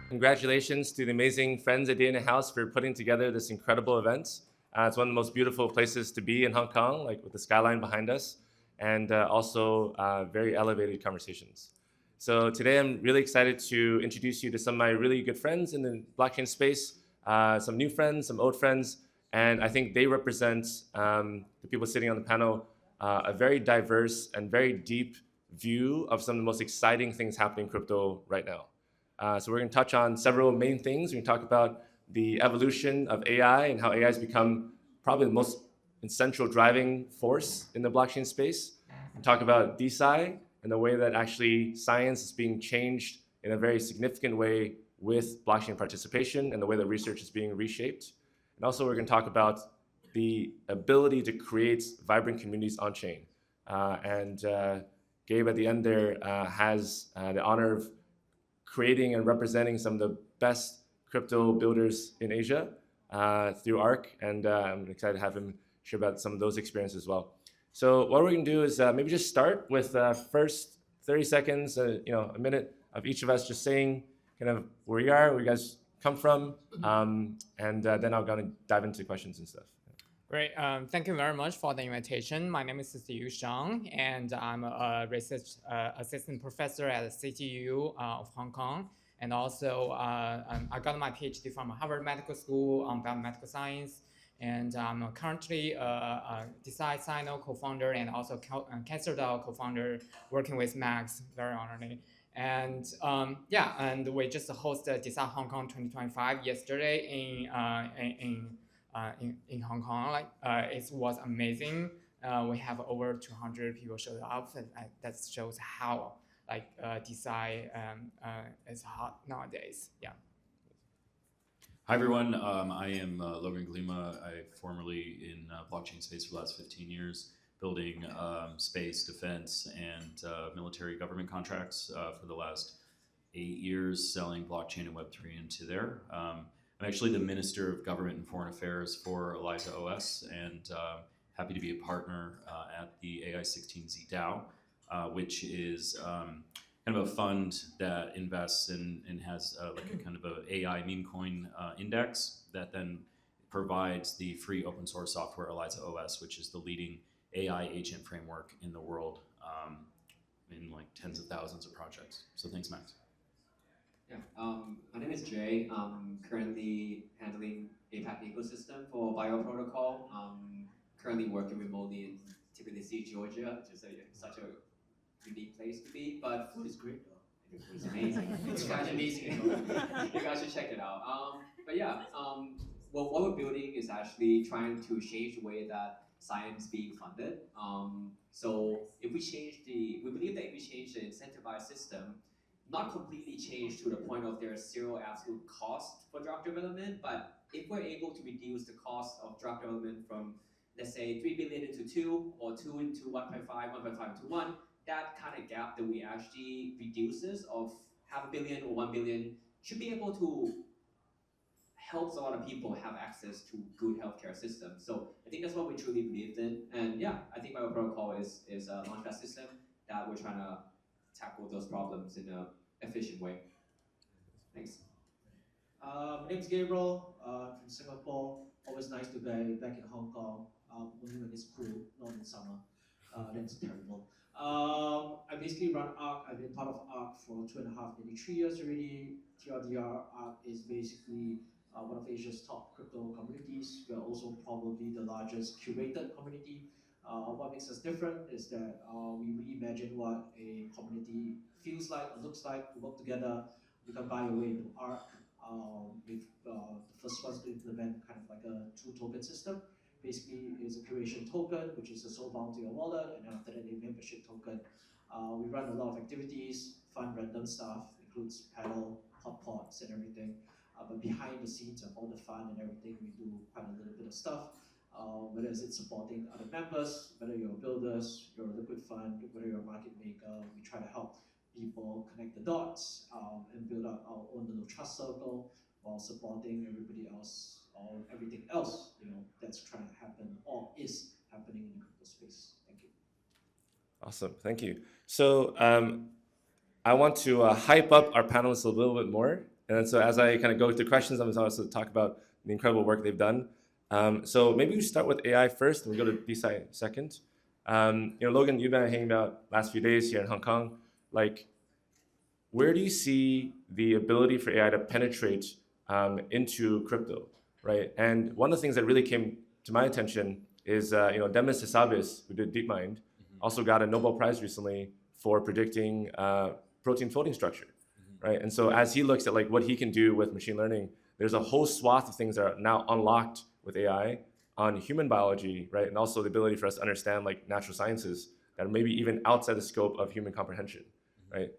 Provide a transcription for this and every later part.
Congratulations to the amazing friends at Dana House for putting together this incredible event. It's one of the most beautiful places to be in Hong Kong, like with the skyline behind us, and also very elevated conversations. So today I'm really excited to introduce you to some of my really good friends in the blockchain space, some new friends, some old friends, and I think they represent the people sitting on the panel, a very diverse and very deep view of some of the most exciting things happening in crypto right now. So we're going to touch on several main things. We're going to talk about the evolution of AI and how AI has become probably the most essential driving force in the blockchain space. And talk about DeSci and the way that actually science is being changed in a very significant way with blockchain participation and the way that research is being reshaped. And also we're going to talk about the ability to create vibrant communities on chain. Gabe at the end there has the honor of creating and representing some of the best crypto builders in Asia through ARC, and I'm excited to have him share about some of those experiences as well. So what we're going to do is maybe just start with first 30 seconds, a minute of each of us just saying kind of where you are, where you guys come from, and then I'm going to dive into questions and stuff. Great. Thank you very much for the invitation. My name is Siyu Zhang, and I'm a research assistant professor at the CTU of Hong Kong. And also, I got my PhD from Harvard Medical School on biomedical science. And I'm currently a DeSci Sino co-founder and also CancerDAO co-founder working with Max, very honorably. And and we just hosted DeSci Hong Kong 2025 yesterday in Hong Kong. It was amazing. We have over 200 people showed up, and that shows how DeSci is hot nowadays. Yeah. Hi everyone, I am Logan Glima. I formerly in blockchain space for the last 15 years, building space, defense, and military government contracts for the last 8 years, selling blockchain and Web3 into there. I'm actually the Minister of Government and Foreign Affairs for ELIZA OS, and happy to be a partner at the AI16Z DAO, which is kind of a fund that invests and has like a kind of a AI meme coin index that then provides the free open source software ELIZA OS, which is the leading AI agent framework in the world, in like tens of thousands of projects. So thanks, Max. Yeah, my name is Jay. I'm currently handling APAC ecosystem for BioProtocol. Currently working remotely in Tbilisi, Georgia, which is such a unique place to be. But food is great though. The food is amazing. It's amazing. You guys should check it out. But yeah, what we're building is actually trying to change the way that science being funded. So if we believe that if we change the incentivized system, not completely change to the point of there's zero absolute cost for drug development, but if we're able to reduce the cost of drug development from, let's say, 3 billion into 2, or 2 into 1.5, 1.5 into 1, that kind of gap that we actually reduces of $500 million or 1 billion should be able to helps a lot of people have access to good healthcare systems. So I think that's what we truly believe in. And yeah, I think BioProtocol is a launchpad system that we're trying to tackle those problems in an efficient way. Thanks. My name's Gabriel from Singapore. Always nice to be back in Hong Kong, only when it's cool, not in summer. That's terrible. I basically run ARC. I've been part of ARC for 2.5, maybe 3 years already. TRDR ARC is basically one of Asia's top crypto communities. We are also probably the largest curated community. What makes us different is that we reimagine what a community feels like or looks like to work together. You can buy your way into ARC. We've the first ones to implement kind of like a 2-token system. Basically, is a curation token, which is a soul bound to your wallet, and then after that, a membership token. We run a lot of activities, fun, random stuff, includes paddle, hot pots, and everything. But behind the scenes of all the fun and everything, we do quite a little bit of stuff. Whether it's supporting other members, whether you're builders, you're a liquid fund, whether you're a market maker, we try to help people connect the dots and build up our own little trust circle while supporting everybody else or everything else that's trying to happen or is happening in the crypto space. Thank you. Awesome, thank you. So I want to hype up our panelists a little bit more And then so as I kind of go through questions, I'm going to also talk about the incredible work they've done. So maybe we start with AI first, and we go to DeSci second. Logan, you've been hanging out last few days here in Hong Kong. Like, where do you see the ability for AI to penetrate into crypto, right? And one of the things that really came to my attention is, Demis Hassabis, who did DeepMind, also got a Nobel Prize recently for predicting protein folding structure, right? And so as he looks at like what he can do with machine learning, there's a whole swath of things that are now unlocked with AI on human biology, right? And also the ability for us to understand like natural sciences that are maybe even outside the scope of human comprehension, right?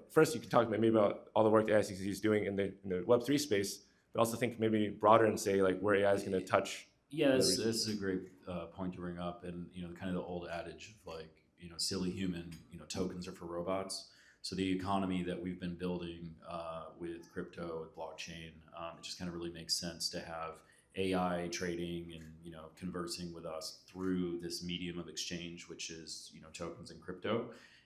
First you can talk maybe about all the work the AICC is doing in the Web3 space, but also think maybe broader and say like where AI is going to touch. Yeah, that's a great point to bring up, and kind of the old adage of like silly human, tokens are for robots. So the economy that we've been building with crypto, with blockchain, it just kind of really makes sense to have AI trading and conversing with us through this medium of exchange, which is tokens and crypto.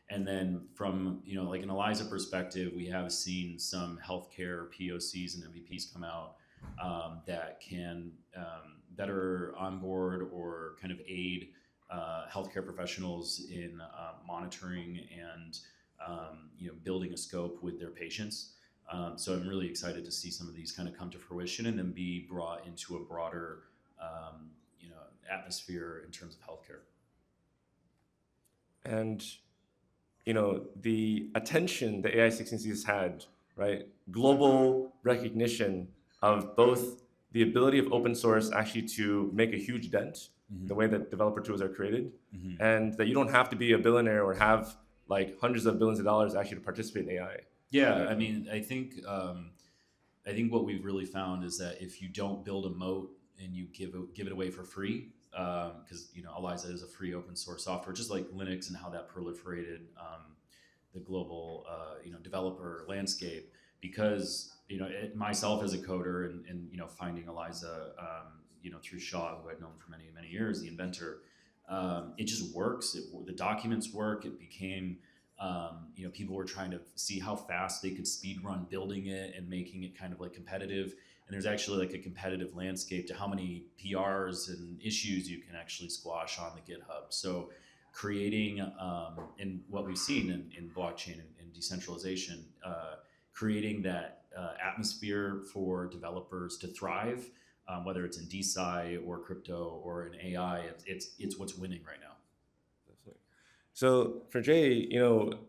And then from like an ELISA perspective, we have seen some healthcare POCs and MVPs come out that can better onboard or kind of aid healthcare professionals in monitoring and building a scope with their patients. So I'm really excited to see some of these kind of come to fruition and then be brought into a broader atmosphere in terms of healthcare. And the attention the AI 16C has had, right? Global recognition of both the ability of open source actually to make a huge dent in the way that developer tools are created, and that you don't have to be a billionaire or have like hundreds of billions of dollars actually to participate in AI. Yeah, I mean, I think what we've really found is that if you don't build a moat and you give it away for free, because ELISA is a free open source software, just like Linux and how that proliferated the global developer landscape. Because myself as a coder and finding ELISA through Shaw, who I'd known for many years, the inventor, it just works. The documents work. It became people were trying to see how fast they could speed run building it and making it kind of like competitive. And there's actually like a competitive landscape to how many PRs and issues you can actually squash on the GitHub. So creating, and what we've seen in blockchain and decentralization, creating that atmosphere for developers to thrive, whether it's in DeSci or crypto or in AI, it's what's winning right now. So for Jay,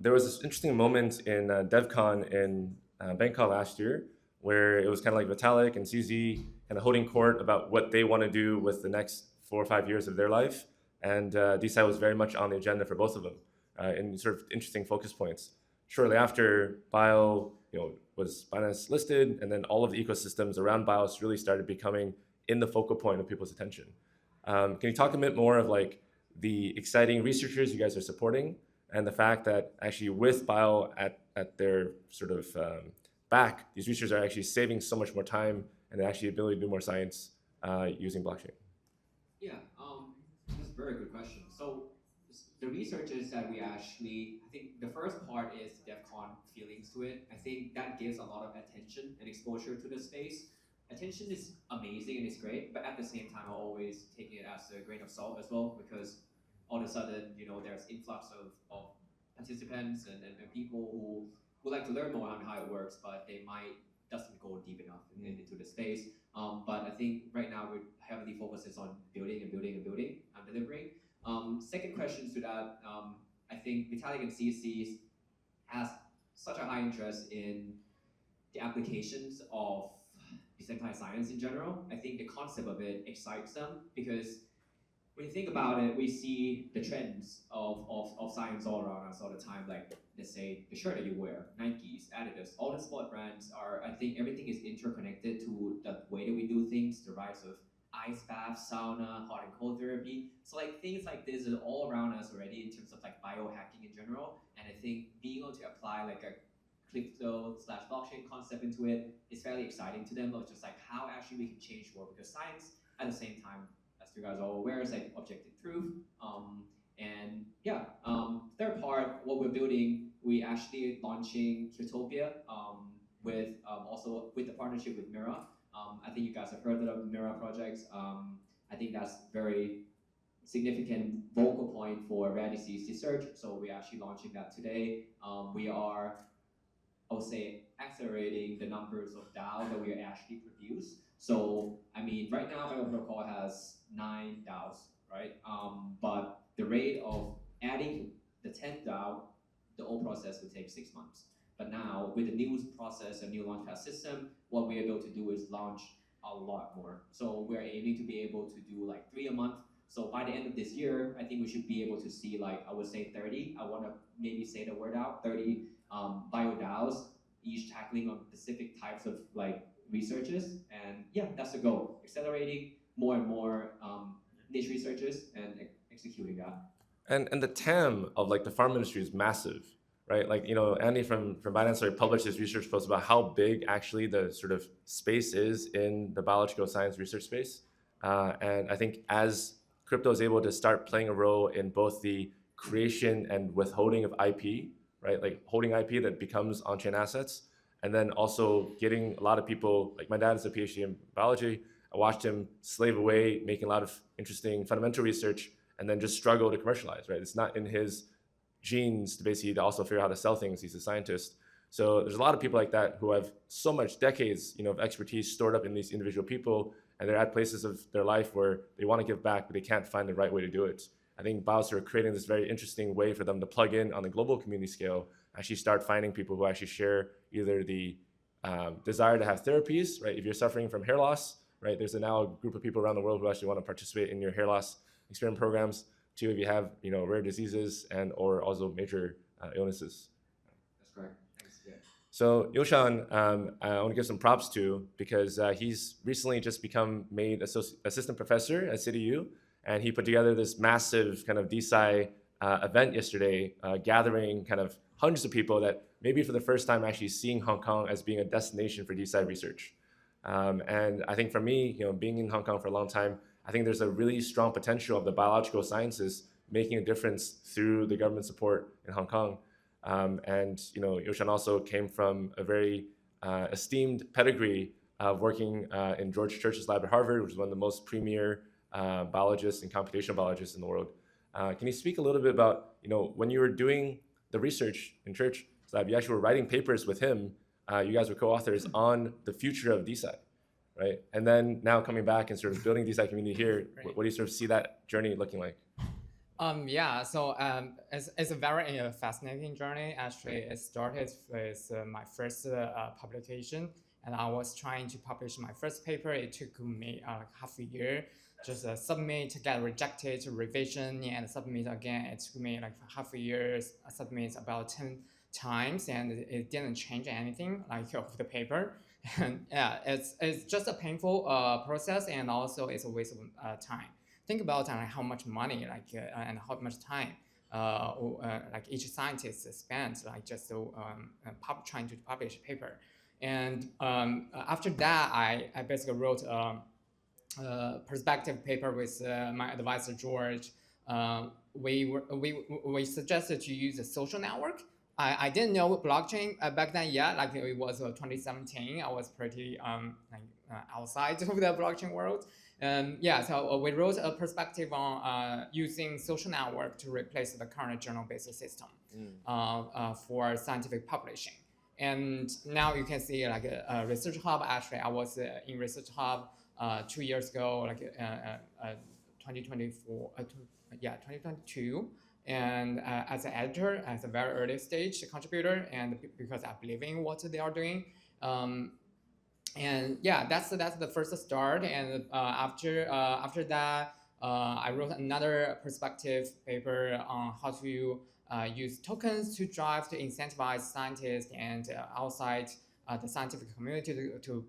there was this interesting moment in DevCon in Bangkok last year where it was kind of like Vitalik and CZ kind of holding court about what they want to do with the next 4 or 5 years of their life. And DeSci was very much on the agenda for both of them in sort of interesting focus points. Shortly after, Bio was Binance listed, and then all of the ecosystems around BIOS really started becoming in the focal point of people's attention. Can you talk a bit more of like the exciting researchers you guys are supporting, and the fact that actually with Bio at their sort of back, these researchers are actually saving so much more time and actually ability to do more science using blockchain? Yeah, that's a very good question. So the researchers that we actually, I think the first part is DevCon feelings to it. I think that gives a lot of attention and exposure to the space. Attention is amazing and it's great, but at the same time, I'm always taking it as a grain of salt as well, because all of a sudden, there's influx of participants and people who would like to learn more on how it works, but they might doesn't go deep enough into the space. But I think right now we're heavily focuses on building and delivering. Second question to that, I think Vitalik and CC has such a high interest in the applications of decentralized science in general. I think the concept of it excites them because when you think about it, we see the trends of science all around us all the time. Like, let's say, the shirt that you wear, Nikes, Adidas, all the sport brands are, I think everything is interconnected to the way that we do things, the rise of ice bath, sauna, hot and cold therapy. So like things like this are all around us already in terms of like biohacking in general. And I think being able to apply like a crypto/blockchain concept into it is fairly exciting to them, of just like how actually we can change the world, because science at the same time, as you guys are all aware, is like objective truth. And yeah, third part, what we're building, we actually launched launching Tritopia with also with the partnership with Mira. I think you guys have heard of the Mira projects. I think that's very significant vocal point for rare disease research. So we're actually launching that today. We are, I would say, accelerating the numbers of DAO that we actually produce. So, I mean, right now, my protocol has 9 DAOs, right? But the rate of adding the 10 DAO, the whole process would take 6 months. But now, with the new process and new launchpad system, what we're able to do is launch a lot more. So we're aiming to be able to do like 3 a month. So by the end of this year, I think we should be able to see like, I would say 30. I want to maybe say the word out, 30 bio DAOs, each tackling on specific types of like researches. And yeah, that's the goal. Accelerating more and more niche researches and executing that. And the TAM of like the pharma industry is massive, right? Like, you know, Andy from Binance published his research post about how big actually the sort of space is in the biological science research space. And I think as crypto is able to start playing a role in both the creation and withholding of IP, right? Like holding IP that becomes on-chain assets, and then also getting a lot of people, like my dad is a PhD in biology. I watched him slave away, making a lot of interesting fundamental research, and then just struggle to commercialize, right? It's not in his genes to basically also figure out how to sell things. He's a scientist. So there's a lot of people like that who have so much decades, you know, of expertise stored up in these individual people, and they're at places of their life where they want to give back, but they can't find the right way to do it. I think BIOS are creating this very interesting way for them to plug in on the global community scale, actually start finding people who actually share either the desire to have therapies, right? If you're suffering from hair loss, right? There's now a group of people around the world who actually want to participate in your hair loss experiment programs. Two, if you have, you know, rare diseases and or also major illnesses. That's correct. Thanks. Yeah. So Yoshan, I want to give some props to because he's recently just become made assistant professor at CityU, and he put together this massive kind of DeSci event yesterday, gathering kind of hundreds of people that maybe for the first time actually seeing Hong Kong as being a destination for DeSci research. And I think for me, you know, being in Hong Kong for a long time, I think there's a really strong potential of the biological sciences making a difference through the government support in Hong Kong. And you know, Yoshan also came from a very esteemed pedigree of working in George Church's lab at Harvard, which is one of the most premier biologists and computational biologists in the world. Can you speak a little bit about, you know, when you were doing the research in Church's lab, you actually were writing papers with him. You guys were co-authors on the future of DeSci, right? And then now coming back and sort of building DeSci community here, Right. what do you sort of see that journey looking like? Yeah, so it's a very fascinating journey. Actually, it started with my first publication, and I was trying to publish my first paper. It took me like half a year, just submit, get rejected, revision, and submit again. It took me like half a year, submit about 10 times, and it didn't change anything like of the paper. And yeah, it's just a painful process, and also it's a waste of time. Think about how much money and how much time like each scientist spends like just trying to publish a paper. And after that, I basically wrote a perspective paper with my advisor George. We suggested to use a social network. I didn't know blockchain back then yet. Like it was 2017. I was pretty outside of the blockchain world. Yeah, so we wrote a perspective on using social network to replace the current journal-based system for scientific publishing. And now you can see like a Research Hub. Actually, I was in Research Hub 2 years ago, like 2024, 2022. And as an editor, as a very early stage contributor, and because I believe in what they are doing. And yeah, that's the first start. And after that, I wrote another perspective paper on how to use tokens to drive to incentivize scientists and outside the scientific community to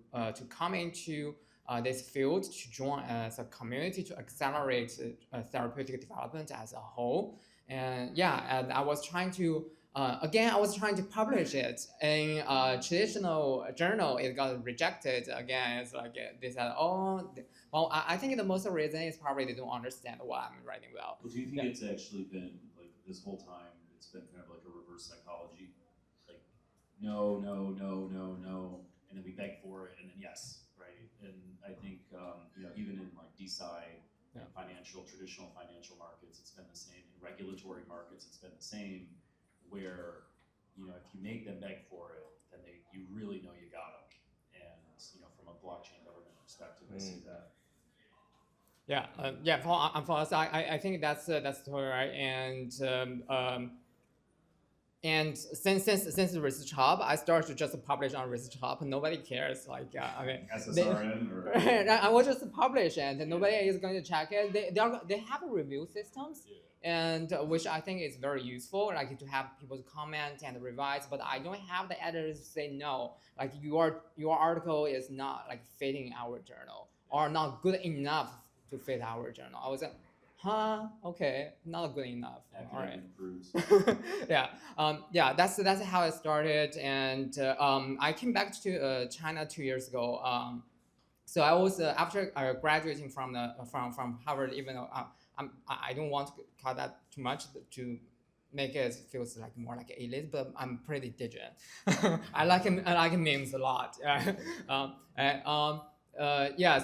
come into this field, to join as a community to accelerate therapeutic development as a whole. And yeah, and I was trying to publish it in a traditional journal. It got rejected again. It's like they said, oh, well, I think the most reason is probably they don't understand what I'm writing about. Well, do you think it's actually been like this whole time? It's been kind of like a reverse psychology. Like no, no, no, no, no, and then we beg for it, and then yes, right? And I think even in like DeSci and traditional financial markets, it's been the same. In regulatory markets, it's been the same. Where if you make them beg for it, then you really know you got them. And from a blockchain government perspective, I see that. Yeah. For us, I think that's totally right. And since the Research Hub, I started to just publish on Research Hub. Nobody cares. Like, I mean, SSRN or I will just publish and nobody is going to check it. They have review systems, and which I think is very useful. Like to have people comment and revise. But I don't have the editors say no. Like your article is not like fitting our journal or not good enough to fit our journal. I was like, huh? Okay, not good enough. All right. Yeah. That's how it started, and I came back to China 2 years ago. So I was after graduating from Harvard, even though I don't want to cut that too much to make it feels like more like elite, but I'm pretty digital. I like memes a lot.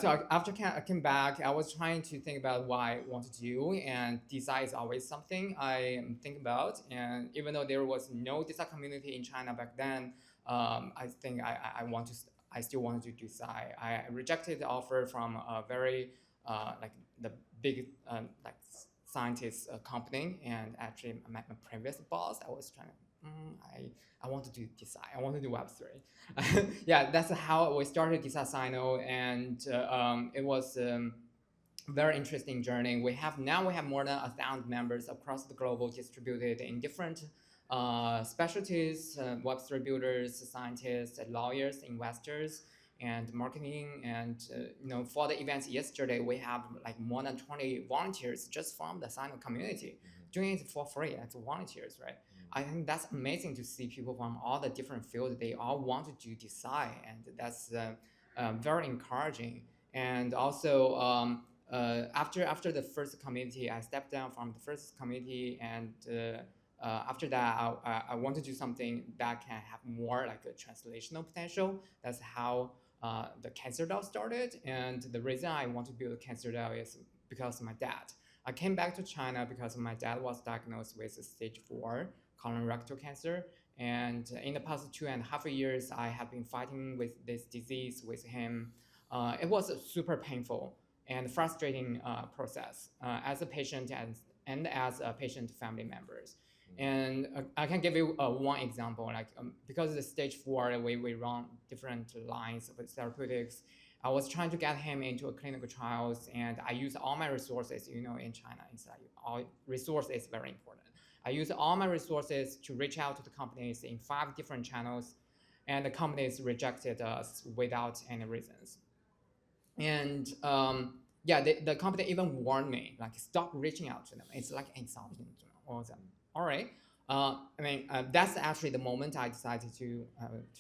So after I came back, I was trying to think about what I want to do, and design is always something I think about. And even though there was no design community in China back then, I think I still wanted to do design. I rejected the offer from a very like the big like scientist company, and actually my previous boss, I was trying to. I want to do design. I want to do Web3. Yeah, that's how we started Design Sino, and it was very interesting journey. We have more than 1,000 members across the global, distributed in different specialties: Web3 builders, scientists, lawyers, investors, and marketing. And for the events yesterday, we have like more than 20 volunteers just from the Sino community doing it for free. That's volunteers, right? I think that's amazing to see people from all the different fields. They all want to do design, and that's very encouraging. And also, after the first community, I stepped down from the first community, and after that, I want to do something that can have more like a translational potential. That's how the Cancer DAO started, and the reason I want to build a Cancer DAO is because of my dad. I came back to China because my dad was diagnosed with stage 4 colorectal cancer. And in the past 2.5 years, I have been fighting with this disease with him. It was a super painful and frustrating process as a patient and as a patient family members. And I can give you one example. Like because the stage 4, we run different lines of therapeutics. I was trying to get him into a clinical trials, and I use all my resources. In China, all resource is very important. I use all my resources to reach out to the companies in 5 different channels, and the companies rejected us without any reasons. And the company even warned me, like, stop reaching out to them. It's like insulting to all of them. All right. That's actually the moment I decided to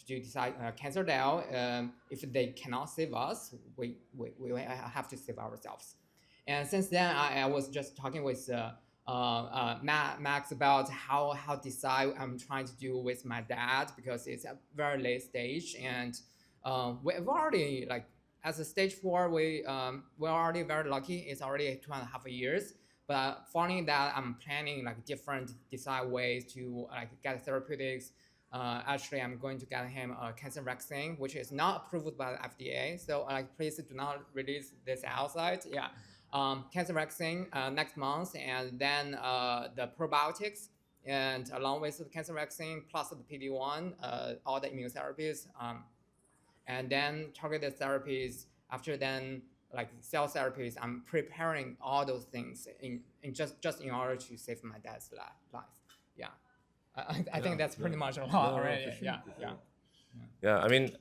decide Cancer DAO. If they cannot save us, we have to save ourselves. And since then, I was just talking with Max about how decide I'm trying to do with my dad, because it's a very late stage, and we've already like as a stage 4, we're already very lucky. It's already 2.5 years. But following that, I'm planning like different design ways to like get therapeutics. Actually, I'm going to get him a cancer vaccine, which is not approved by the FDA. So like, please do not release this outside. Yeah, cancer vaccine next month, and then the probiotics, and along with the cancer vaccine plus the PD-1, all the immunotherapies, and then targeted therapies. After then, like cell therapies, I'm preparing all those things in just in order to save my dad's life. Yeah, I think that's pretty much a lot already. Sure. Yeah. Yeah, I mean,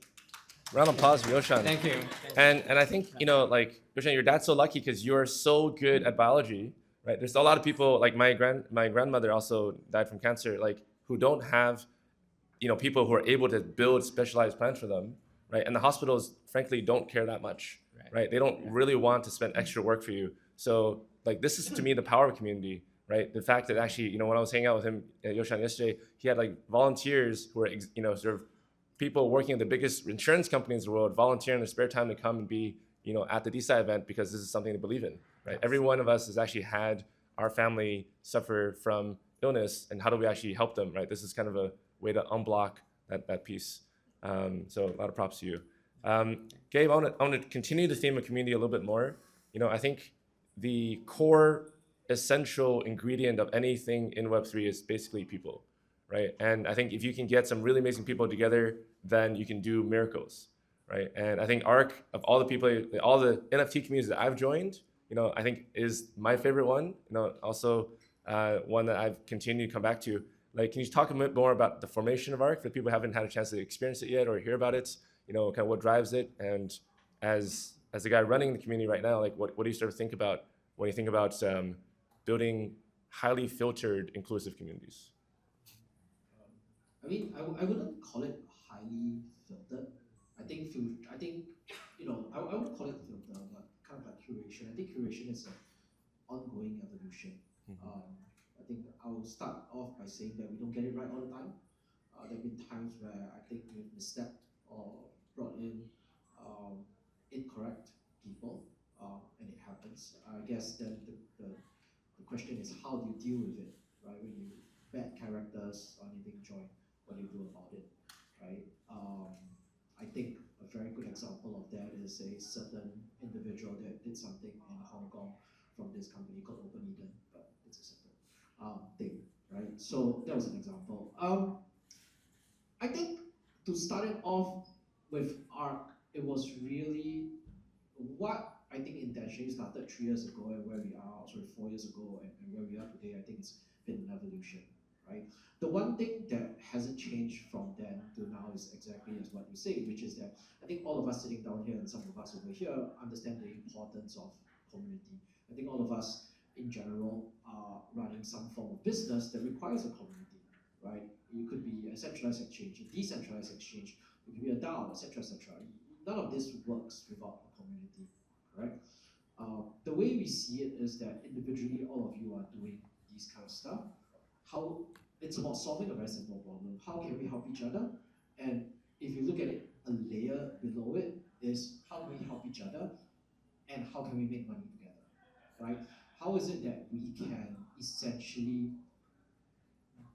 round of applause for Yoshan. Thank you. And I think, like, Yoshan, your dad's so lucky because you're so good at biology, right? There's a lot of people, like my grandmother also died from cancer, like, who don't have, people who are able to build specialized plans for them, right? And the hospitals, frankly, don't care that much, right? They don't really want to spend extra work for you. So, like, this is, to me, the power of community, right? The fact that actually, when I was hanging out with him at Yoshan yesterday, he had like volunteers who were, sort of people working at the biggest insurance companies in the world, volunteering their spare time to come and be, at the DESCI event because this is something they believe in, right? Every one of us has actually had our family suffer from illness, and how do we actually help them, right? This is kind of a way to unblock that piece. So a lot of props to you. Gabe, I want to continue the theme of community a little bit more. I think the core essential ingredient of anything in Web3 is basically people, right? And I think if you can get some really amazing people together, then you can do miracles, right? And I think ARC, of all the people, all the NFT communities that I've joined, I think is my favorite one. Also one that I've continued to come back to. Like, can you talk a bit more about the formation of ARC for people who haven't had a chance to experience it yet or hear about it? Kind of what drives it, and as the guy running the community right now, like what do you sort of think about when you think about building highly filtered, inclusive communities? I mean, I wouldn't call it highly filtered. I think I wouldn't call it filter, but kind of like curation. I think curation is an ongoing evolution. I think I'll start off by saying that we don't get it right all the time. There have been times where I think we've misstepped or brought in incorrect people, and it happens. I guess then the question is, how do you deal with it, right? When you bad characters or anything join, what do you do about it, right? I think a very good example of that is a certain individual that did something in Hong Kong from this company called Open Eden, but it's a separate thing, right? So that was an example. I think to start it off with ARC, it was really what I think intentionally started 3 years ago and where we are, sorry, 4 years ago and where we are today. I think it's been an evolution, right? The one thing that hasn't changed from then to now is exactly as what you say, which is that I think all of us sitting down here and some of us over here understand the importance of community. I think all of us in general are running some form of business that requires a community, right? It could be a centralized exchange, a decentralized exchange, it could be a DAO, etc., etc. None of this works without a community, correct? The way we see it is that individually, all of you are doing these kind of stuff. How it's about solving a very simple problem. How can we help each other? And if you look at it, a layer below it is how can we help each other, and how can we make money together, right? How is it that we can essentially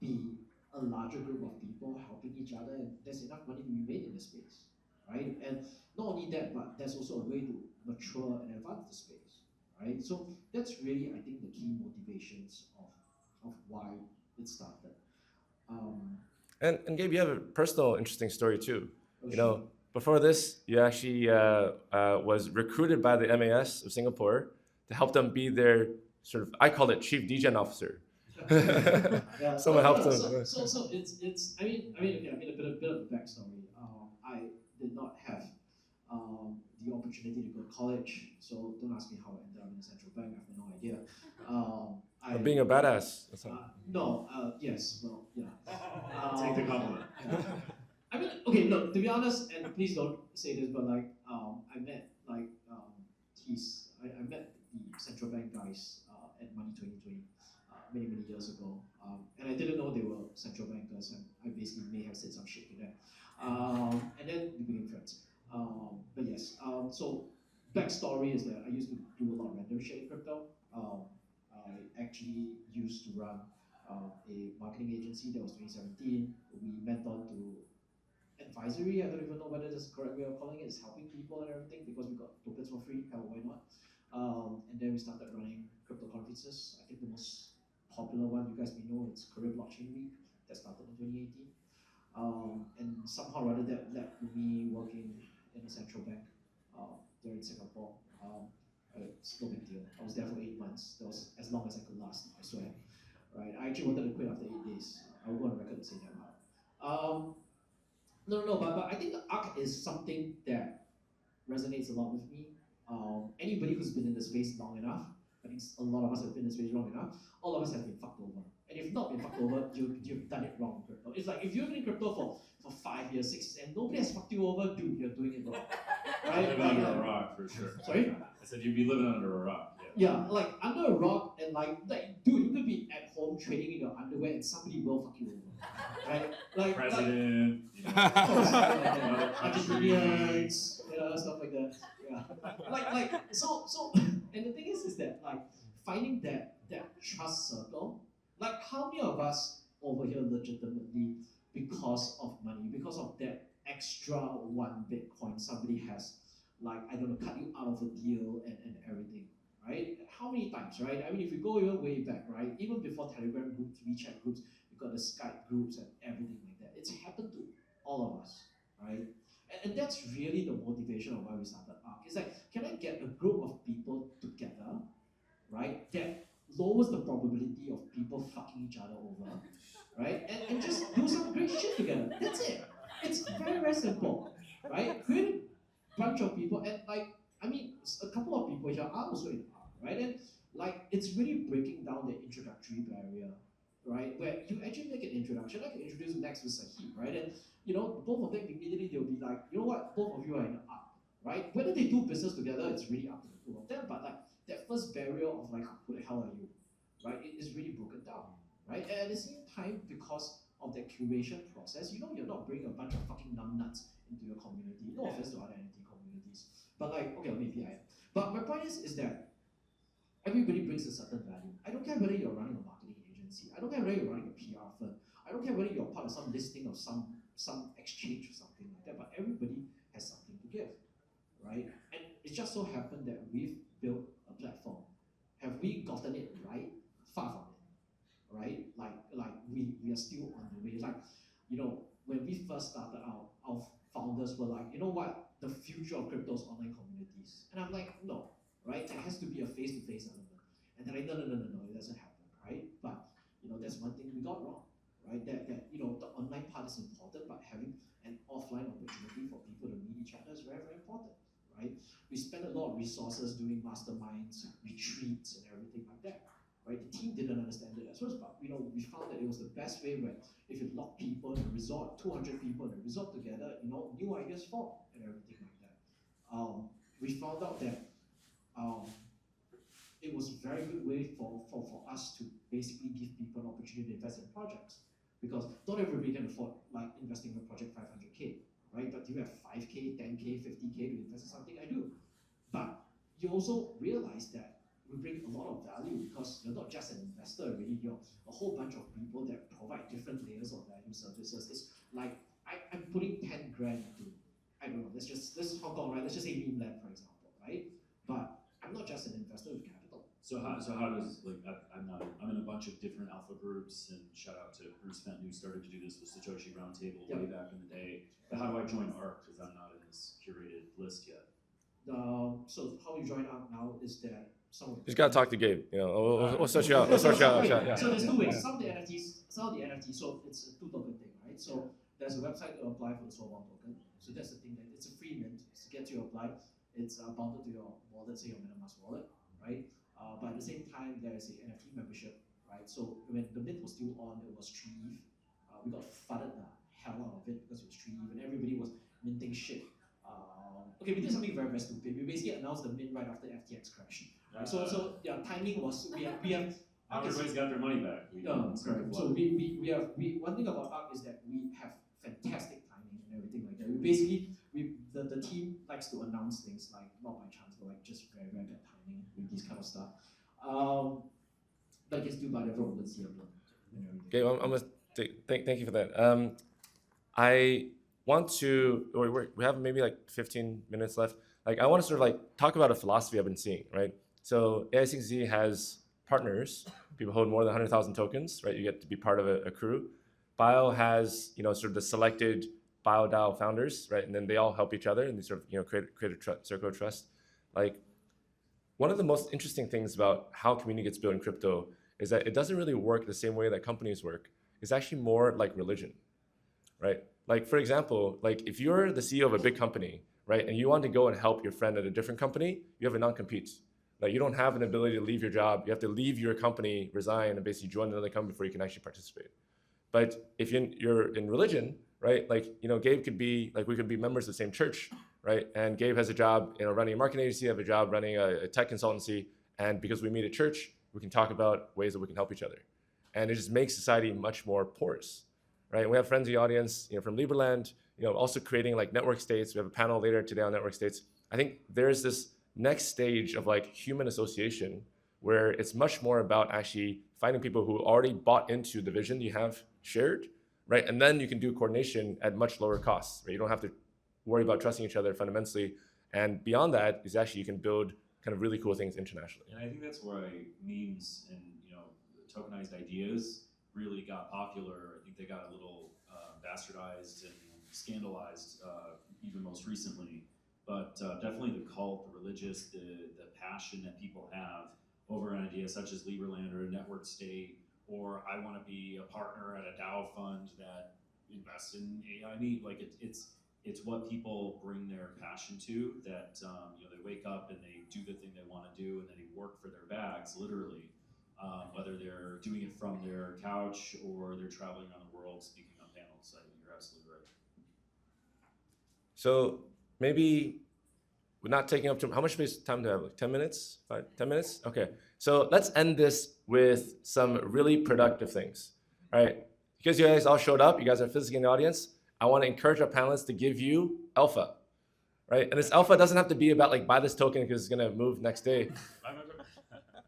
be a larger group of people helping each other, and there's enough money to be made in the space, right? And not only that, but there's also a way to mature and advance the space, right? So that's really, I think, the key motivations of why it started. And Gabe, you have a personal interesting story too. Sure. Before this, you actually was recruited by the MAS of Singapore to help them be their sort of, I call it chief degen officer. Yeah, Someone helped them. So it's I mean okay, a bit of a backstory. I did not have the opportunity to go to college, so don't ask me how I ended up in the central bank. I have no idea. But being a badass. No, yes, well, yeah. Take the compliment. Yeah. I mean, okay, look, to be honest, and please don't say this, but like, I met I met the central bank guys at Money 2020 many years ago, and I didn't know they were central bankers, and I basically may have said some shit to them, and then we became friends. But yes, so backstory is that I used to do a lot of random shit in crypto. I actually used to run a marketing agency. That was 2017. We went on to advisory. I don't even know whether that's the correct way of calling it. It's helping people and everything because we got tokens for free. Hell, why not? And then we started running crypto conferences. I think the most popular one you guys may know it's Korea Blockchain Week that started in 2018. And somehow or other that led to me working in a central bank there in Singapore. It's no big deal. I was there for 8 months. That was as long as I could last, I swear. Right? I actually wanted to quit after 8 days. I will go on record and say that loud. No, but I think the arc is something that resonates a lot with me. Anybody who's been in the space long enough, I think a lot of us have been in the space long enough, all of us have been fucked over. And if not been fucked over, you've done it wrong in crypto. It's like if you've been in crypto for 5 years, 6 years, and nobody has fucked you over, dude, you're doing it wrong. Right? Living under a rock for sure. Sorry? I said you'd be living under a rock. Yeah, like under a rock and dude, you could be at home training in your underwear and somebody will fuck you over, right? President. Oh, something like that. Another country. Argentinians, stuff like that. Yeah, so, and the thing is that like finding that trust circle. Like, how many of us over here legitimately, because of money, because of that extra 1 Bitcoin somebody has, like, I don't know, cut you out of a deal and everything, right? How many times, right? I mean, if you go even way back, right? Even before Telegram groups, WeChat groups, you got the Skype groups and everything like that. It's happened to all of us, right? And that's really the motivation of why we started ARC. It's like, can I get a group of people together, right? That lowers the probability of people fucking each other over, right? And just do some great shit together. That's it. It's very, very simple, right? Create a bunch of people, and like, I mean, a couple of people here are also in ARC, right? And like, it's really breaking down the introductory barrier, right? Where you actually make an introduction, like introduce Max with Sahib, right? And both of them immediately they'll be like, you know what, both of you are in ARC, right? Whether they do business together, it's really up to the two of them, but like that first barrier of like, who the hell are you, right? It is really broken down, right? And at the same time, because of that curation process, you're not bringing a bunch of fucking numbnuts into your community. No offense to other NFT communities, but like, okay, maybe I am. But my point is that everybody brings a certain value. I don't care whether you're running a marketing agency. I don't care whether you're running a PR firm. I don't care whether you're part of some listing of some exchange or something like that. But everybody has something to give, right? And it just so happened that we've built a platform. Have we gotten it right? Far from it, right? Like we are still on the way. Like, when we first started out, our founders were like, you know what? The future of crypto is online communities. And I'm like, no, right? There has to be a face-to-face element. And they're like, no, it doesn't happen, right? But that's one thing we got wrong, right? That the online part is important, but having an offline opportunity for people to meet each other is very, very important, right? We spend a lot of resources doing masterminds, retreats, and everything like that, right? The team didn't understand it at first, but we found that it was the best way when if you lock people in a resort, 200 people in a resort together, new ideas form and everything like that. We found out that it was a very good way for us to basically give people an opportunity to invest in projects, because not everybody can afford like investing in a project 500K, right? But do you have 5K, 10K, 50K to invest in something? I do. But you also realize that we bring a lot of value because you're not just an investor already, you're a whole bunch of people that provide different layers of value services. It's like I'm putting 10 grand into, I don't know, this is Hong Kong, right? Let's just say meme land, for example, right? But I'm not just an investor with capital. So how does, like, I'm in a bunch of different alpha groups, and shout out to Bruce Fenton who started to do this with Satoshi Roundtable way back in the day. But how do I join ARC, because I'm not in this curated list yet? So how you join up now is that some of the Just gotta talk to Gabe. We'll sort you out. We'll sort you out. Yeah. So there's two ways. Some of the NFTs, so it's a 2 token thing, right? So there's a website to apply for the Soulbound token. So that's the thing, that it's a free mint. To get you apply, it's bounded to your wallet, say your MetaMask wallet, right? But at the same time, there is a NFT membership, right? So when the mint was still on, it was 3 ETH. We got flooded the hell out of it because it was 3 ETH, and everybody was minting shit. Okay, we did something very, very stupid. We basically announced the mint right after FTX crash. Right? So yeah, timing was we have. Everybody's got their money back. Correct. So we have one thing about ARC is that we have fantastic timing and everything like that. We basically the team likes to announce things like not by chance, but like just very, very bad timing with this kind of stuff. But it's due by the OpenSea and everything. Gabe, I'm gonna thank you for that. I want to, we have maybe like 15 minutes left. Like, I want to sort of like talk about a philosophy I've been seeing, right? So AI6Z has partners, people hold more than 100,000 tokens, right? You get to be part of a crew. Bio has, sort of the selected BioDAO founders, right? And then they all help each other and they sort of, create a circle of trust. Like, one of the most interesting things about how community gets built in crypto is that it doesn't really work the same way that companies work. It's actually more like religion, right? Like, for example, like if you're the CEO of a big company, right, and you want to go and help your friend at a different company, you have a non-compete. Like, you don't have an ability to leave your job. You have to leave your company, resign, and basically join another company before you can actually participate. But if you're in religion, right, like, Gabe could be, like, we could be members of the same church, right? And Gabe has a job, running a marketing agency, I have a job running a tech consultancy, And because we meet at church, we can talk about ways that we can help each other. And it just makes society much more porous, right? And we have friends in the audience, from Liberland, also creating like network states. We have a panel later today on network states. I think there's this next stage of like human association where it's much more about actually finding people who already bought into the vision you have shared, right? And then you can do coordination at much lower costs, right? You don't have to worry about trusting each other fundamentally. And beyond that is actually you can build kind of really cool things internationally. And I think that's why memes and tokenized ideas really got popular. I think they got a little bastardized and scandalized even most recently. But definitely the cult, the religious, the passion that people have over an idea such as Liberland or a network state, or I want to be a partner at a DAO fund that invests in AI need. Like it's what people bring their passion to, that they wake up and they do the thing they want to do and then they work for their bags, literally, whether they're doing it from their couch or they're traveling around the world speaking on panels. I think you're absolutely right. So maybe we're not taking up too how much space time do I have? Like 10 minutes? 10 minutes? Okay. So let's end this with some really productive things. All right. Because you guys all showed up, you guys are physically in the audience, I want to encourage our panelists to give you alpha. Right? And this alpha doesn't have to be about like buy this token because it's gonna move next day.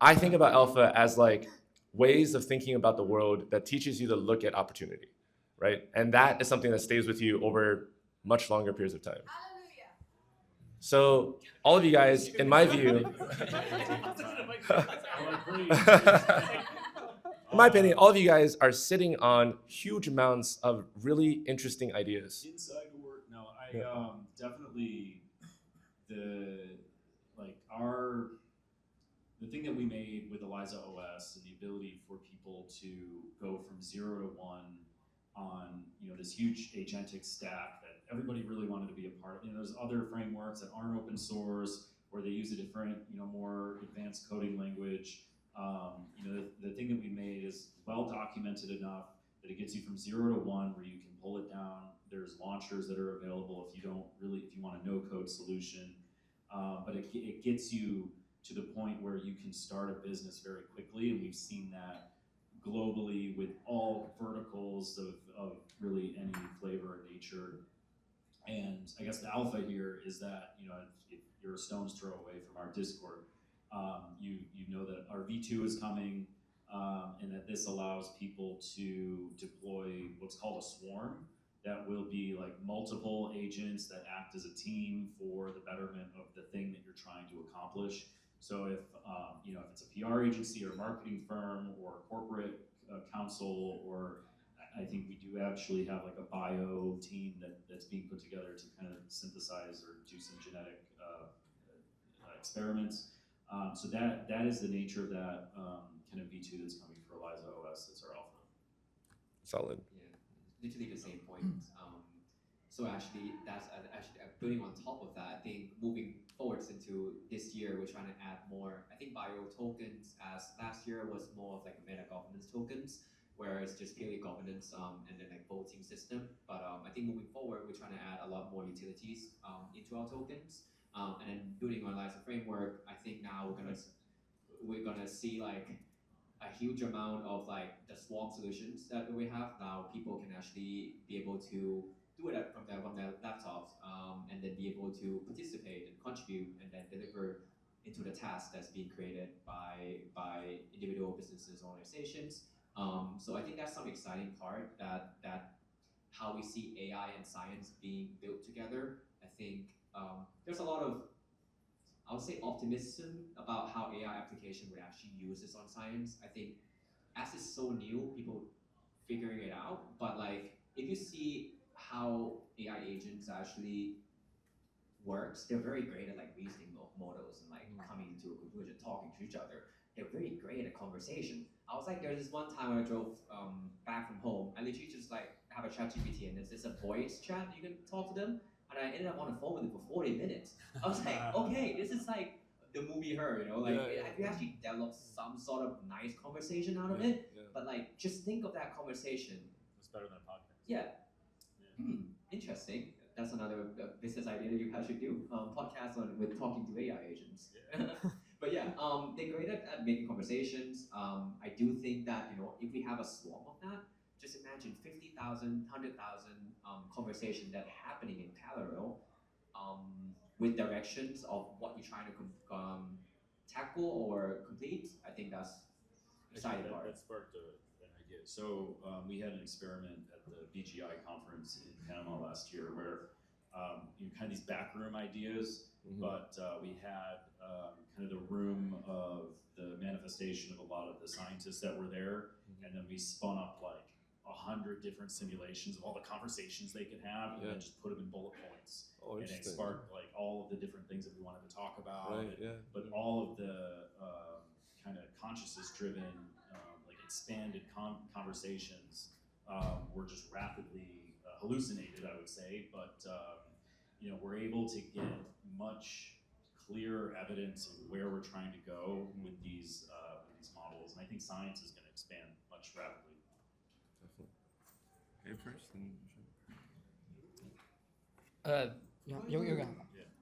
I think about alpha as like ways of thinking about the world that teaches you to look at opportunity. Right? And that is something that stays with you over much longer periods of time. So all of you guys, in my view, in my opinion, all of you guys are sitting on huge amounts of really interesting ideas. Inside work, no, I definitely the thing that we made with Eliza OS and the ability for people to go from 0 to 1 on this huge agentic stack that everybody really wanted to be a part of. There's other frameworks that aren't open source or they use a different, more advanced coding language. The thing that we made is well documented enough that it gets you from 0 to 1 where you can pull it down. There's launchers that are available if you want a no-code solution. But it gets you to the point where you can start a business very quickly, and we've seen that globally with all verticals of really any flavor and nature. And I guess the alpha here is that if you're a stone's throw away from our Discord, you know that our V2 is coming, and that this allows people to deploy what's called a swarm. That will be like multiple agents that act as a team for the betterment of the thing that you're trying to accomplish. So if it's a PR agency or marketing firm or corporate counsel, or I think we do actually have like a bio team that's being put together to kind of synthesize or do some genetic experiments. So that is the nature of that kind of V2 that's coming for Eliza OS. That's our alpha. Solid. Yeah, literally the same point. So actually, that's building on top of that. I think moving forwards into this year, we're trying to add more. I think bio tokens, as last year was more of like a meta governance tokens, where it's just purely governance and then like voting system. But I think moving forward, we're trying to add a lot more utilities into our tokens. And then building on Eliza framework, I think now we're gonna see like a huge amount of like the swarm solutions that we have now. People can actually be able to do it from their laptops, and then be able to participate and contribute and then deliver into the task that's being created by individual businesses or organizations. So I think that's some exciting part that how we see AI and science being built together. I think there's a lot of, I would say, optimism about how AI application would actually use this on science. I think as it's so new, people figuring it out. But like, if you see how AI agents actually works, they're very great at like reasoning models and like coming to a conclusion, talking to each other. They're very great at conversation. I was like, there's this one time when I drove back from home, I literally just like have a chat GPT and it's a voice chat, you can talk to them. And I ended up on the phone with them for 40 minutes. I was like, okay, this is like the movie Her, like you actually develop some sort of nice conversation out of it. Yeah. But like, just think of that conversation. It's better than a podcast. Yeah. Interesting. That's another business idea that you guys should do. Podcast with talking to AI agents. Yeah. But yeah, they're great at making conversations. I do think that if we have a swarm of that, just imagine 50,000, 100,000 conversation that happening in parallel, with directions of what you're trying to tackle or complete. I think that's exciting part. That sparked an idea. So we had an experiment at the BGI conference in Panama last year where kind of these backroom ideas, but we had kind of the room of the manifestation of a lot of the scientists that were there, and then we spun up like 100 different simulations of all the conversations they could have, and then just put them in bullet points. Oh, and it sparked like all of the different things that we wanted to talk about, Right, yeah. but all of the kind of consciousness-driven, like expanded conversations were just rapidly hallucinated, I would say. But we're able to get much clearer evidence of where we're trying to go with these models, and I think science is going to expand much rapidly. Definitely. Okay, first. You go.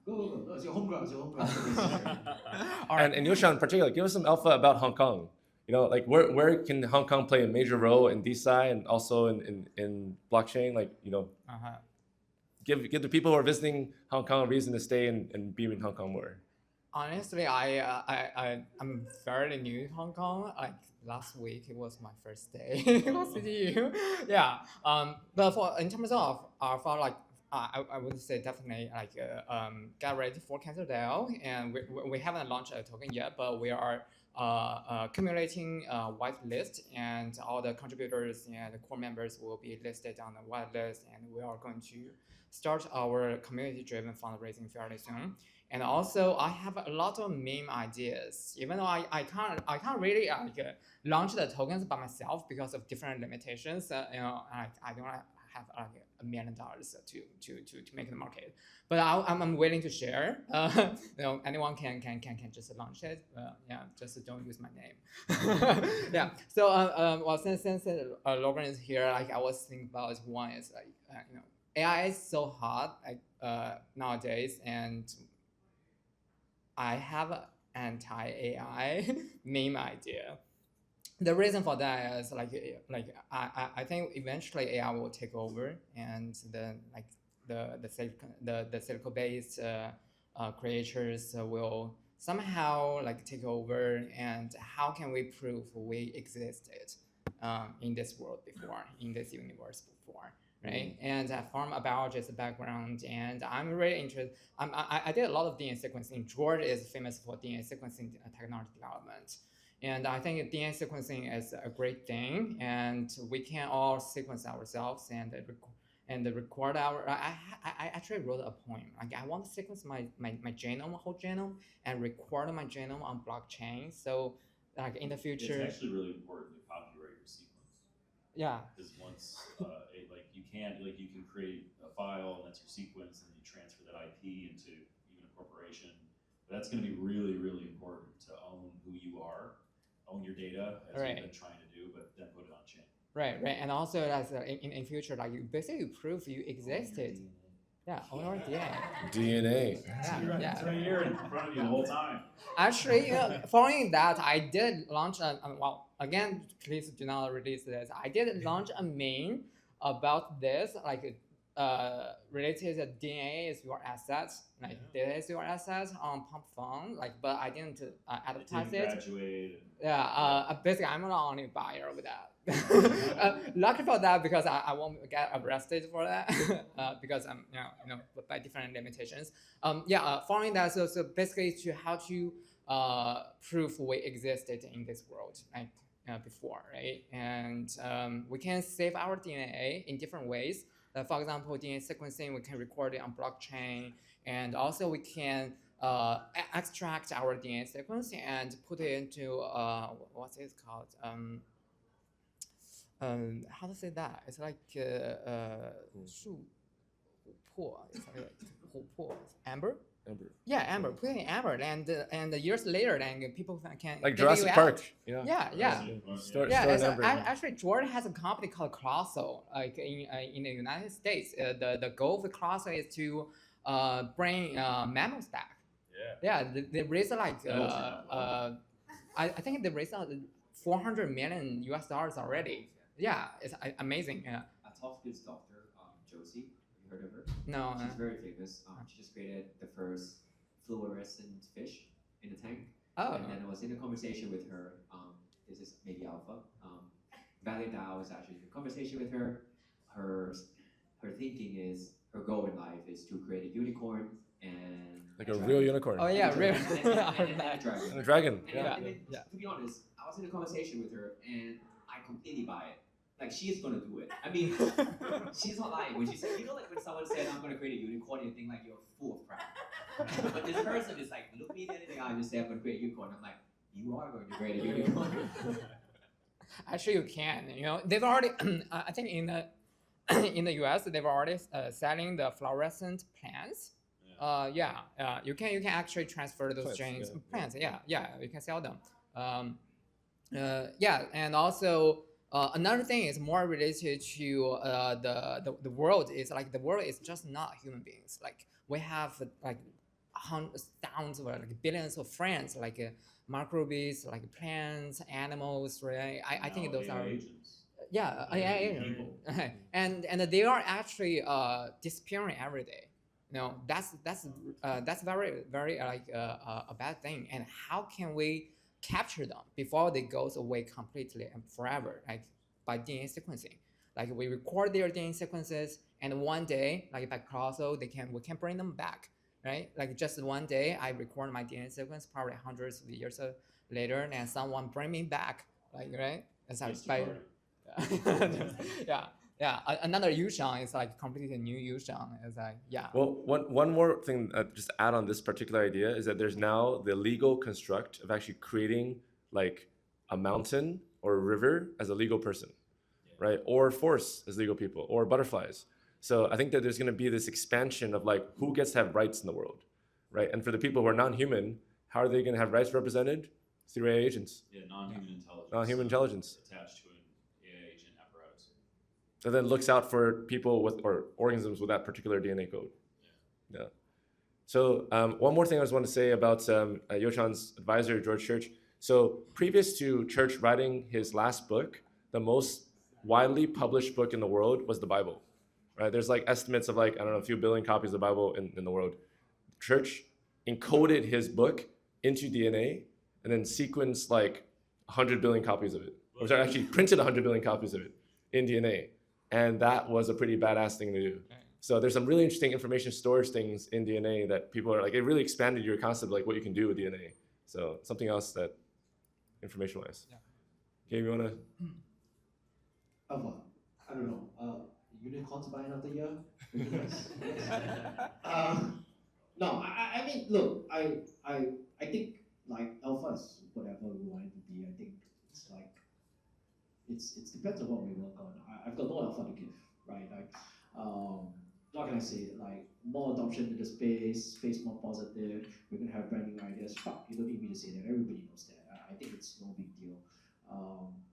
Go. It's your home ground. It's your home ground. All right. And Yoshan in particular, give us some alpha about Hong Kong. Like where can Hong Kong play a major role in DeSci and also in blockchain? Like, give the people who are visiting Hong Kong a reason to stay and be in Hong Kong more. Honestly, I'm fairly new to Hong Kong. Like last week, it was my first day in CTU. Yeah. But in terms of for like, I would say definitely like get ready for Cancer DAO, and we haven't launched a token yet, but we are accumulating a white list, and all the contributors and the core members will be listed on the white list, and we are going to start our community-driven fundraising fairly soon. And also, I have a lot of meme ideas. Even though I can't really launch the tokens by myself because of different limitations. I don't have like $1 million to make the market. But I'm willing to share. Anyone can just launch it. Yeah, just don't use my name. Yeah. So well, since Logan is here, like I was thinking about one is like AI is so hot nowadays, and I have an anti-AI meme idea. The reason for that is I think eventually AI will take over, and the silicon based creators will somehow take over. And how can we prove we existed in this world before, in this universe before? Right, and from a biologist background, and I'm really interested. I did a lot of DNA sequencing. George is famous for DNA sequencing technology development, and I think DNA sequencing is a great thing, and we can all sequence ourselves and record our. I actually wrote a poem. Like I want to sequence my genome, whole genome, and record my genome on blockchain. So like in the future, it's actually really important to copyright your sequence. Yeah. Because once you can create a file and that's your sequence, and you transfer that IP into even a corporation. But that's going to be really, really important to own who you are, own your data, as we've been trying to do, but then put it on chain. Right. And also as in future, like you basically prove you existed. Yeah, own your DNA. Yeah. It's right here in front of you the whole time. Actually, following that, I did launch well, again, please do not release this. I did launch a meme about this, related to DNA is your assets, data is your assets on Pump Phone, but I didn't advertise it. Graduate. Yeah, basically, I'm not only buyer with that. Lucky for that, because I won't get arrested for that because I'm by different limitations. Following that, so basically to how to prove we existed in this world before, right? And we can save our DNA in different ways. For example, DNA sequencing, we can record it on blockchain, and also we can extract our DNA sequence and put it into what's it called? How to say that? It's like 树琥珀. It's like 琥珀. Amber. Yeah, amber. Put it in amber, and years later, then people can like Jurassic Park. Yeah. Actually, Jordan has a company called Colossal, like in the United States. The goal of the Colossal is to bring mammals back. they raised like That all turned out well. I think they raised 400 million US dollars already. Yeah, it's amazing. Yeah. A top kids doctor, Josie. Have you heard of her? No. She's very famous. She just created the first fluorescent fish in a tank. Oh. And then I was in a conversation with her. This is maybe Alpha. Valley Dow was actually in a conversation with her. Her thinking is her goal in life is to create a unicorn and Like a real unicorn. Oh yeah, real. and a dragon. And a dragon. And, Yeah. and then, to be honest, I was in a conversation with her and I completely buy it. Like she is gonna do it. I mean, she's not lying when she said, you know, like when someone said, "I'm gonna create a unicorn," you think like you're full of crap. But this person is like, look me in anything, I just say I'm gonna create a unicorn. I'm like, you are going to create a unicorn. Actually, you can. You know, they've already. I think in the in the US, they've already selling the fluorescent plants. You can actually transfer those genes. Plants. Yeah, you can sell them. And also another thing is more related to the world is like the world is just not human beings. Like we have like hundreds, thousands, or like billions of friends, like microbes, like plants, animals. Right? I think those are agents. people. and they are actually disappearing every day. You know, that's very like a bad thing. And how can we capture them before they goes away completely and forever, like by DNA sequencing? Like we record their DNA sequences, and one day, like by Crosso, we can bring them back, right? Like just one day, I record my DNA sequence, probably hundreds of years later, and someone bring me back, like right? It's like by another Yushang is like completely new Yushang. It's like Well, one more thing just to add on this particular idea is that there's now the legal construct of actually creating like a mountain or a river as a legal person, right? Or force as legal people, or butterflies. So I think that there's going to be this expansion of like who gets to have rights in the world, right? And for the people who are non-human, how are they going to have rights represented? Through AI agents. Yeah, non-human intelligence. Non-human intelligence. Attached to an AI agent apparatus. And then looks out for people with or organisms with that particular DNA code. Yeah. So one more thing I just want to say about Yoshan's advisor, George Church. So previous to Church writing his last book, the most widely published book in the world was the Bible, right? There's like estimates of like, I don't know, a few billion copies of the Bible in the world. Church encoded his book into DNA and then sequenced like 100 billion copies of it. Or sorry, actually printed 100 billion copies of it in DNA. And that was a pretty badass thing to do. So there's some really interesting information storage things in DNA that people are like, it really expanded your concept of like what you can do with DNA. So something else that information-wise. Gabe, you wanna? Alpha, I don't know. Unicorns by end of the year? No, I mean, look, I think like Alpha is whatever we want it to be. I think it's like it depends on what we work on. I've got no Alpha to give, right? Like, what can I say? Like more adoption in the space more positive. We're gonna have brand new ideas. Fuck, you don't need me to say that. Everybody knows that. I think it's no big deal.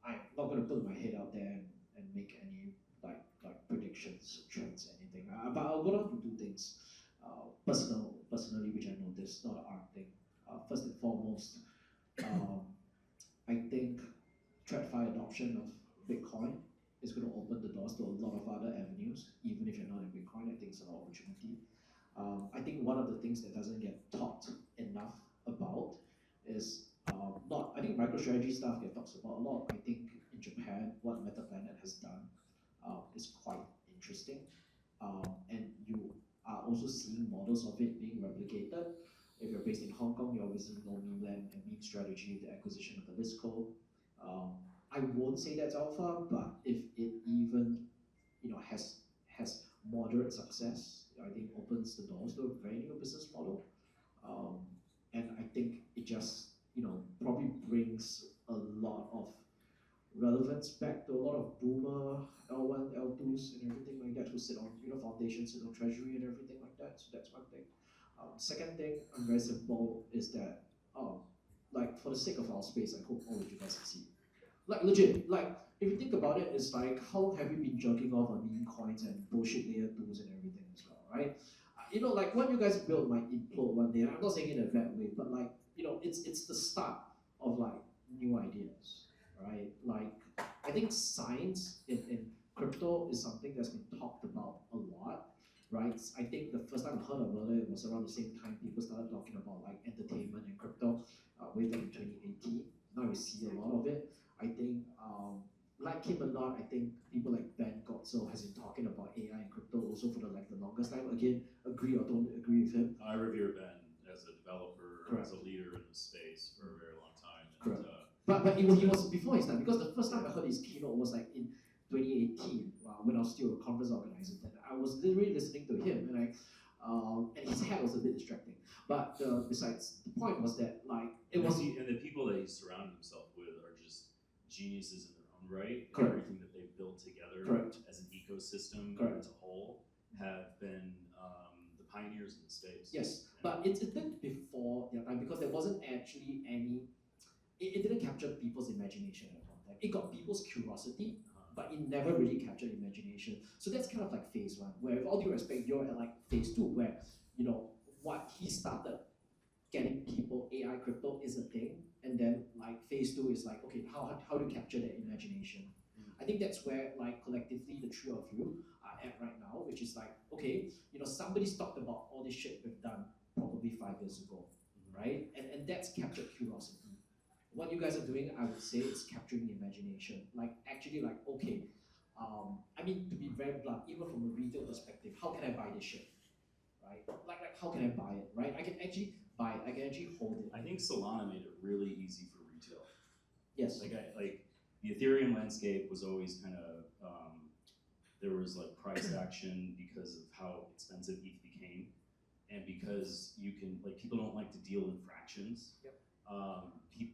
I'm not gonna put my head out there and make any like predictions, trends, anything. But I'll go down to do things. Personally, which I noticed, not an art thing. First and foremost, I think TradFi adoption of Bitcoin is going to open the doors to a lot of other avenues, even if you're not in Bitcoin. I think it's an opportunity. I think one of the things that doesn't get taught enough about is not. I think MicroStrategy stuff get talked about a lot. I think in Japan, what MetaPlanet has done is quite interesting, and you are also seeing models of it being replicated. If you're based in Hong Kong, you obviously know meme land and meme strategy, the acquisition of the Lisco. I won't say that's alpha, but if it even has moderate success, I think opens the doors to a very new business model. And I think it just probably brings a lot of relevance back to a lot of boomer L1, L2s and everything like that who sit on foundations, sit on treasury and everything like that. So that's one thing. Second thing, very simple, is that like for the sake of our space, I hope all of you guys succeed. Like legit, like if you think about it, it's like how long have you been jerking off on meme coins and bullshit layer 2s and everything as well, right? like what you guys build might implode one day. I'm not saying it in a bad way, but like, it's the start of like new ideas, right? Like, I think science in crypto is something that's been talked about a lot, right? I think the first time I heard about it was around the same time people started talking about like entertainment and crypto, way back in 2018. Now we see a lot of it. I think, like him or not, I think people like Ben Gotzel has been talking about AI and crypto also for the longest time. Again, agree or don't agree with him. I revere Ben as a developer, Correct. as a leader in the space for a very long time. Correct. And, But he was before his time, because the first time I heard his keynote was like in 2018, when I was still a conference organizer. And I was literally listening to him, and his hat was a bit distracting. But besides, the point was that like it was. And the people that he surrounded himself with are just geniuses in their own right. Correct. Everything that they've built together Correct. as an ecosystem Correct. as a whole have been the pioneers in the space. Yes, but it's a bit before their time because there wasn't actually any. It didn't capture people's imagination at one time. It got people's curiosity, but it never really captured imagination. So that's kind of like phase one, where with all due respect, you're at like phase two, where what he started getting people AI crypto is a thing, and then like phase two is like, okay, how do you capture their imagination? I think that's where like collectively the three of you are at right now, which is like, okay, somebody's talked about all this shit we've done probably 5 years ago, right? And that's captured curiosity. What you guys are doing, I would say, is capturing the imagination. Like actually, like okay, I mean to be very blunt, even from a retail perspective, how can I buy this shit, right? Like how can I buy it, right? I can actually buy it. I can actually hold it. I think Solana made it really easy for retail. Yes. Like the Ethereum landscape was always kind of there was like price action because of how expensive ETH became, and because you can like people don't like to deal in fractions. Yep.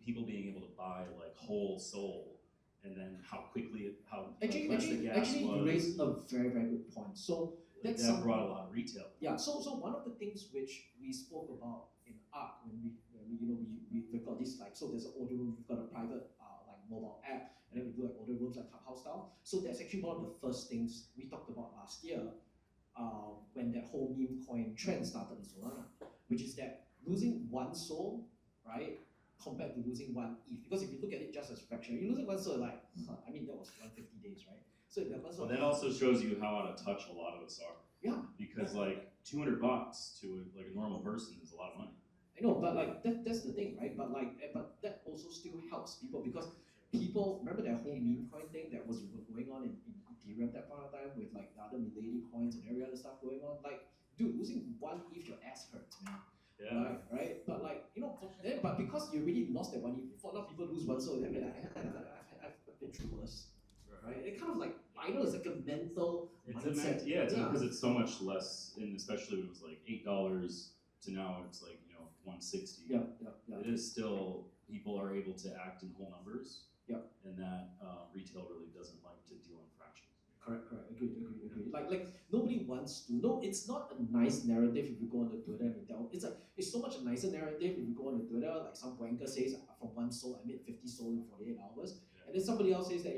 People being able to buy like whole soul, and then how quickly how Actually, less the gas you was. raised a very, very good point. So Like, that's that brought a lot of retail. Yeah. So one of the things which we spoke about in ARC when we've got this like, so there's an order room, we've got a private like mobile app, and then we do like order rooms like Clubhouse style. So that's actually one of the first things we talked about last year, when that whole meme coin trend started in Solana, which is that losing one soul, right, compared to losing one ETH. Because if you look at it just as fraction, you're losing one soul, like, I mean, that was 150 days, right? So if that one soul. Well, that also shows you how out of touch a lot of us are. Yeah. Because like $200 to like a normal person is a lot of money. I know, but like that's the thing, right? But that also still helps people, because people remember that whole meme coin thing that was going on in Ethereum at that point of time with like the other Milady coins and every other stuff going on. Like, dude, losing one ETH, your ass hurts, man. Yeah. Right. But like but because you already lost that one ETH, before now people lose one, so they're like, I've been through worse. Right? It kind of like, I know it's like a mental mindset. Because it's so much less, and especially when it was like $8 to now it's like 160. Yeah. It is still, people are able to act in whole numbers. Yeah. And that retail really doesn't like to deal in fractions. Correct. Agreed. Like nobody wants to. No, it's not a nice narrative if you go on the Twitter and you tell. It's so much a nicer narrative if you go on the Twitter, like some wanker says, from one soul I made 50 soul in 48 hours, and then somebody else says that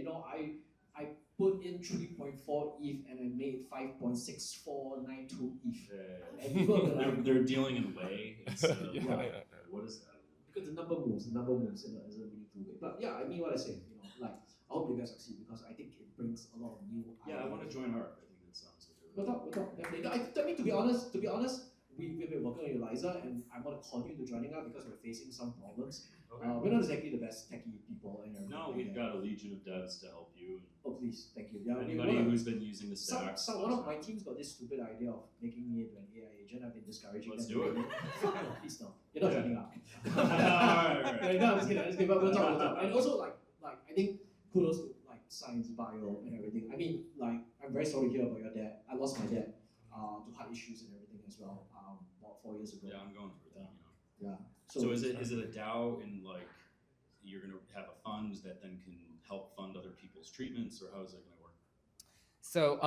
I put in 3.4 ETH and I made 5.6492 ETH. And people are like, they're dealing in way instead of what is that? Because the number moves in a meaningful way. But yeah, I mean what I say, like I hope you guys succeed, because I think it brings a lot of new ideas. Yeah, I want to join ARC. I think that sounds like We'll talk, definitely. No, I mean, to be honest, we've been working on Eliza, and I want to call you to joining us because we're facing some problems. Okay. We're not exactly the best techie people in our No, we've got a legion of devs to help you. Oh, please, thank you. Yeah, Anybody who's been using the stacks. One of my team's got this stupid idea of making me into an AI agent. I've been discouraging Let's them. do it. Please don't. You're not joining up. Alright. No, I'm just kidding. But we'll talk. And also, like I think kudos to like science, bio, and everything. I mean, like I'm very sorry to hear about your dad. I lost my dad to heart issues and everything as well. About 4 years ago. Yeah, I'm going through that. Yeah. So is it a DAO in like you're gonna have a fund that then can help fund other people's treatments, or how is that gonna work? So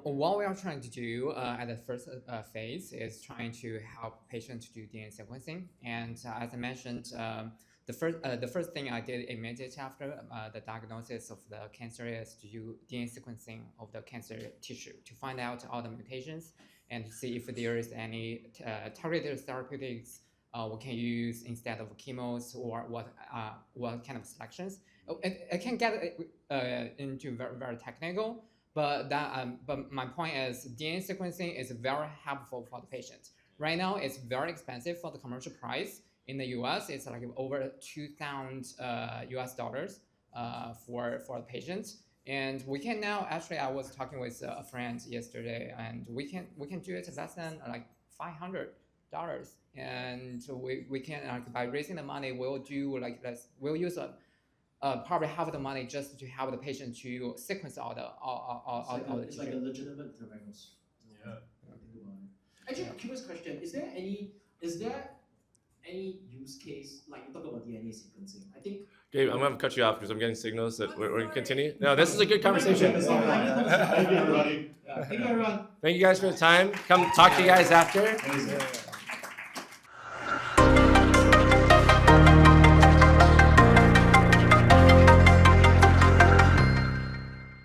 what we are trying to do at the first phase is trying to help patients to do DNA sequencing. And as I mentioned, the first thing I did immediately after the diagnosis of the cancer is to do DNA sequencing of the cancer tissue to find out all the mutations and to see if there is any targeted therapeutics we can use instead of chemos, or what kind of selections. I can get into very technical, but my point is DNA sequencing is very helpful for the patient. Right now, it's very expensive for the commercial price. In the US, it's like over $2,000 US dollars for the patients. And we can now, actually, I was talking with a friend yesterday, and we can do it less than like $500. And we can, by raising the money, we'll do like this, we'll use probably half of the money just to help the patient to sequence all the it's like a legitimate diagnosis. Yeah. Think about it. Actually, curious question: Is there any use case, like you talk about DNA sequencing? I think. Gabe, I'm gonna cut you off because I'm getting signals that we're gonna continue. No, this is a good conversation. Thank you, everybody. Thank you, everyone. Thank you guys for the time. Come talk to you guys after.